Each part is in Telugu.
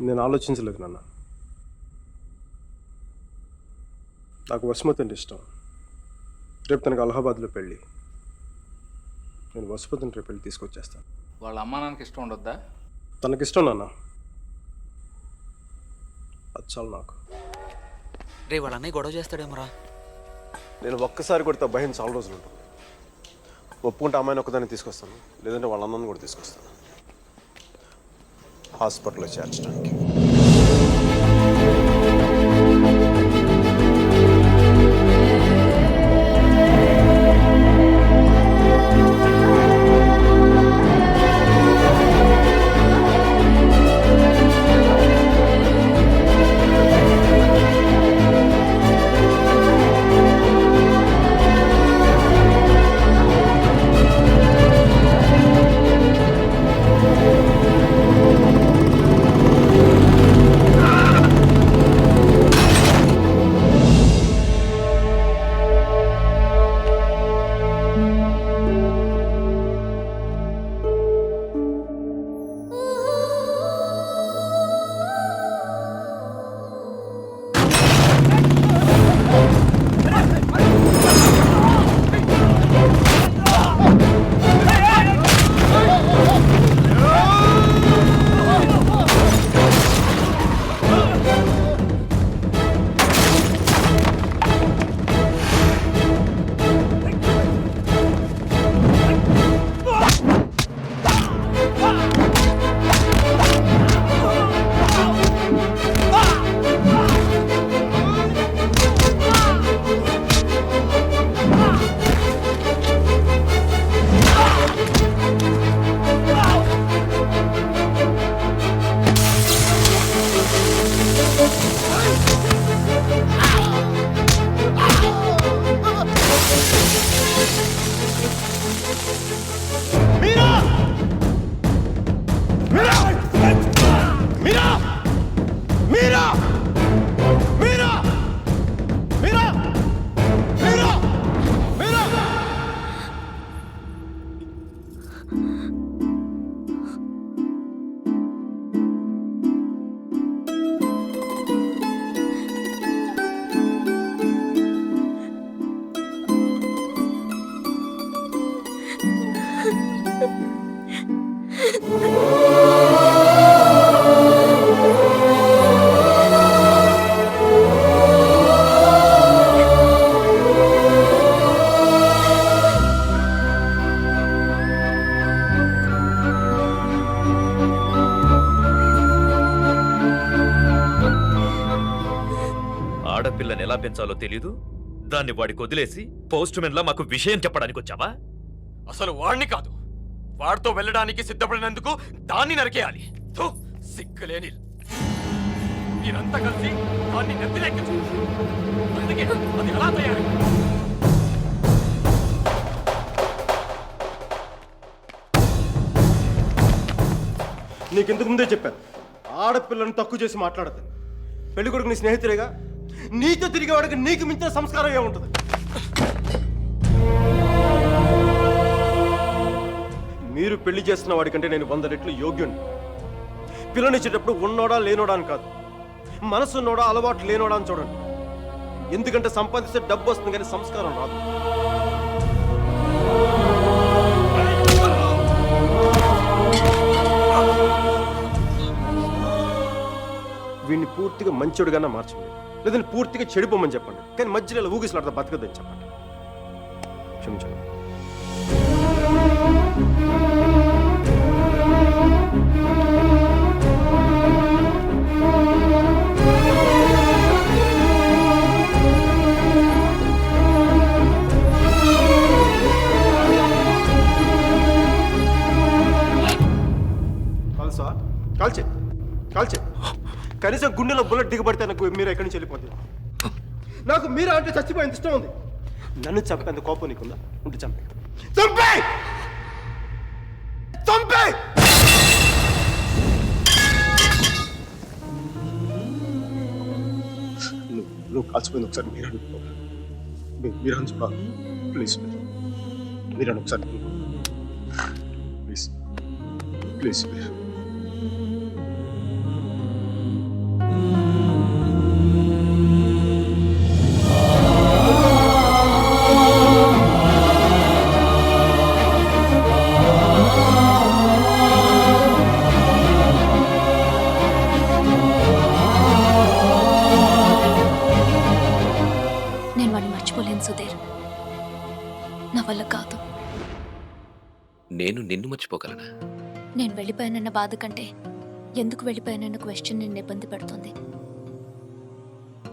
నేను ఆలోచించలేదు నాన్న. నాకు వసుమతి అంటే ఇష్టం. రేపు తనకు అలహాబాద్లో పెళ్ళి. నేను వసుమతిని రేపు పెళ్ళి తీసుకొచ్చేస్తాను. వాళ్ళ అమ్మా నాన్నకి ఇష్టం ఉండొద్దా? తనకిష్టం నాన్న, అది చాలు నాకు. రే వాళ్ళ అన్నయ్య గొడవ చేస్తాడేమోరా. నేను ఒక్కసారి కొడితే భయం చాలా రోజులు ఉంటుంది. ఒప్పుకుంటే అమ్మాయిని ఒక్కదాన్ని తీసుకొస్తాను, లేదంటే వాళ్ళ అన్నను కూడా తీసుకొస్తాను హాస్పిటల్లో చేర్చడానికి. ఆడపిల్లని ఎలా పెంచాలో తెలీదు, దాన్ని వాడికి వదిలేసి పోస్ట్ మెన్ లా మాకు విషయం చెప్పడానికి వచ్చావా? అసలు వాడిని కాదు, వాడితో వెళ్ళడానికి సిద్ధపడినందుకు దాన్ని నరికేయాలి. సిగ్గులేని మీరంతా కలిసి దాన్ని నెత్తినెక్కించు. అందుకే అది ఎలా తయారు? నీకెందుకు ముందే చెప్పాను, ఆడపిల్లను తక్కువ చేసి మాట్లాడతాను. పెళ్లి కొడుకు నీ స్నేహితులేగా, నీతో తిరిగే వాడికి నీకు మించిన సంస్కారం ఏముంటుంది? మీరు పెళ్లి చేస్తున్న వాడికంటే నేను 100 రెట్లు యోగ్యుణ్ణి. పిల్లనిచ్చేటప్పుడు ఉన్నోడా లేనోడా అని కాదు, మనసున్నోడా అలవాటు లేనోడా అని చూడండి. ఎందుకంటే సంపాదిస్తే డబ్బు వస్తుంది కానీ సంస్కారం రాదు. వీడిని పూర్తిగా మంచోడుగానే మార్చండి, లేదంటే పూర్తిగా చెడిపోమని చెప్పండి. కానీ మధ్యలో ఇలా ఊగిసలాడతా బతకదని చెప్పండి. క్షమించండి. కాల్సా కాల్చే కాల్చే కనీసం గుండెలో బుల్లెట్ దిగబడితే నాకు మీరు ఎక్కడి నుంచి వెళ్ళిపోతుంది. నాకు మీరు అంటే చచ్చిపోయేంత ఇష్టం ఉంది. నన్ను చంపేంత కోపం నీకుందా? ఉంటే చంపే చంపే చంపే. నువ్వు కాల్చిపోయింది ఒకసారి మీరు అనుకో, మీరు అనుకో ప్లీజ్, మీరు ఒకసారి ప్లీజ్ ప్లీజ్. నేను నిన్ను మర్చిపోగలనా? నేను వెళ్ళిపోయానన్న బాధ కంటే ఎందుకు వెళ్ళిపోయానన్న క్వశ్చన్ నిన్ను ఇబ్బంది పెడుతుంది.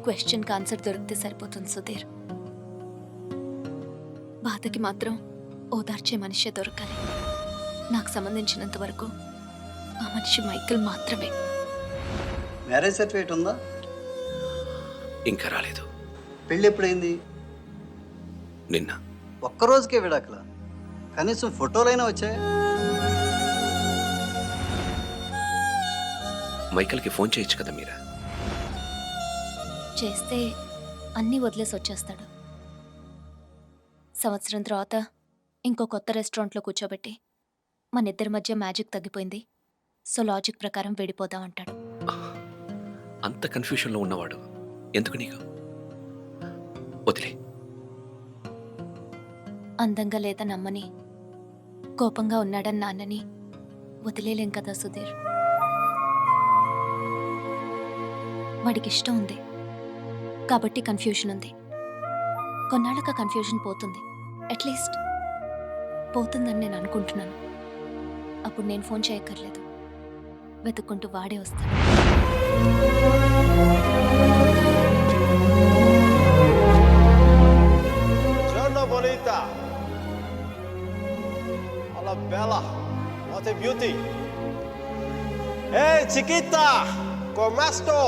క్వశ్చన్కి ఆన్సర్ దొరికితే సరిపోతుంది సుధీర్. బాధకి మాత్రం ఓదార్చే మనిషే దొరకాలి. నాకు సంబంధించినంత వరకు ఆ మనిషి మైకిల్ మాత్రమే. మ్యారేజ్ సర్టిఫికేట్ ఉందా? ఇంకా రాలేదు. పెళ్ళి ఎప్పుడైంది? నిన్న. ఒక్కరోజుకే విడాకులా? కనీసం ఫోటోలైనా వచ్చాయి? మైకల్కి ఫోన్ చేయొచ్చు కదా మీరా? చేస్తే అన్నీ వదిలేసి వచ్చేస్తాడు. సంవత్సరం తర్వాత ఇంకో కొత్త రెస్టారెంట్లో కూర్చోబెట్టి మన ఇద్దరి మధ్య మ్యాజిక్ తగ్గిపోయింది, సో లాజిక్ ప్రకారం విడిపోదాం అంటాడు. అంత కన్ఫ్యూషన్లో ఉన్నవాడు ఎందుకు నీకు? వదిలే. అందంగా లేదని అమ్మని, కోపంగా ఉన్నాడని నాన్నని వదిలేలేం కదా సుధీర్. వాడికి ఇష్టం ఉంది కాబట్టి కన్ఫ్యూషన్ ఉంది. కొన్నాళ్ళక కన్ఫ్యూషన్ పోతుంది, అట్లీస్ట్ పోతుందని నేను అనుకుంటున్నాను. అప్పుడు నేను ఫోన్ చేయక్కర్లేదు, వెతుక్కుంటూ వాడే వస్తాడు. Giorno bonita. Alla bella. What a beauty. Ehi chiquita, come sto?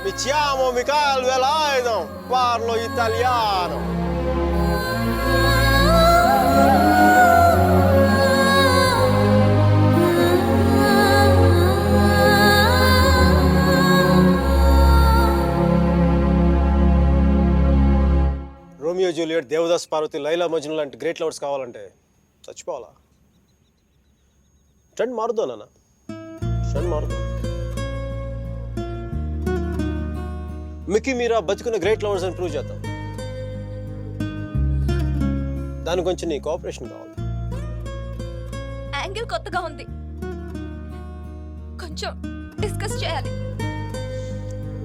Mi chiamo Michael Velaino, parlo italiano. Romeo Juliet, Devdas Parvati, Laila Majnu లాంటి గ్రేట్ లవర్స్ కావాలంటే చచ్చిపోవాలా? ట్రెండ్ మారుద్దా నాన్న, ట్రెండ్ మారుద్దాం. మిక్కీ మీరా బతుకున్న గ్రేట్ లవర్స్ అని ప్రూవ్ చేద్దాం. దాని గురించి నీ కోఆపరేషన్ కావాలి. యాంగిల్ కొత్తగా ఉంది, కొంచెం డిస్కస్ చేయాలి.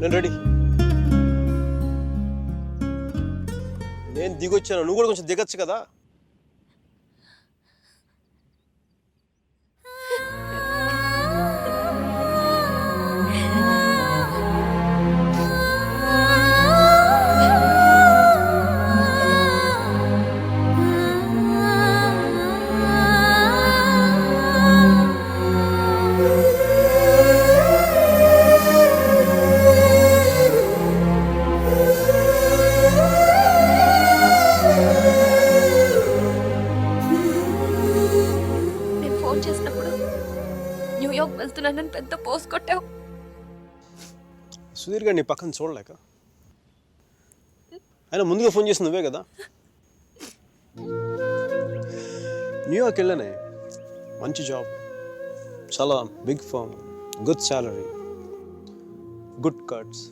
నేను రెడీ. నేను దిగొచ్చాను, నువ్వు కూడా కొంచెం దిగచ్చు కదా. న్యూయార్క్ వెళ్తున్నానని పెద్ద పోస్ట్ కొట్టావు. సుధీర్ గారు నీ పక్కన చూడలేక, ఆయన ముందుగా ఫోన్ చేసి నువ్వే కదా. న్యూయార్క్ వెళ్ళానే, మంచి జాబ్, చాలా big firm, good salary, good cuts.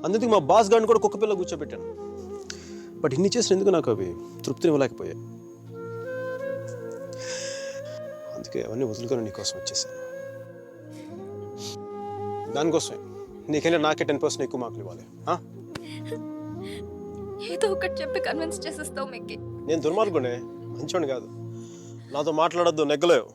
అందుకే మా బాస్ గారిని కూడా కుక్క పిల్ల కూర్చోబెట్టాను. బట్ ఇన్ని చేసిన ఎందుకు నాకు అవి తృప్తిని ఇవ్వలేకపోయాయి. అందుకే అవన్నీ వదులుకొని నీకోసం వచ్చేసాను. దానికోసమే నీకెళ్ళి నాకే 10% ఎక్కువ మార్కులు ఇవ్వాలి. ఏదో ఒకటి చెప్పి కన్విన్స్ చేసేస్తావు మిక్కీ. నేను దుర్మార్గునే, మంచోని కాదు. నాతో మాట్లాడొద్దు, నెగ్గలేవు.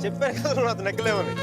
చెప్పాను కదా నువ్వు నాతో నెగ్గలేవని.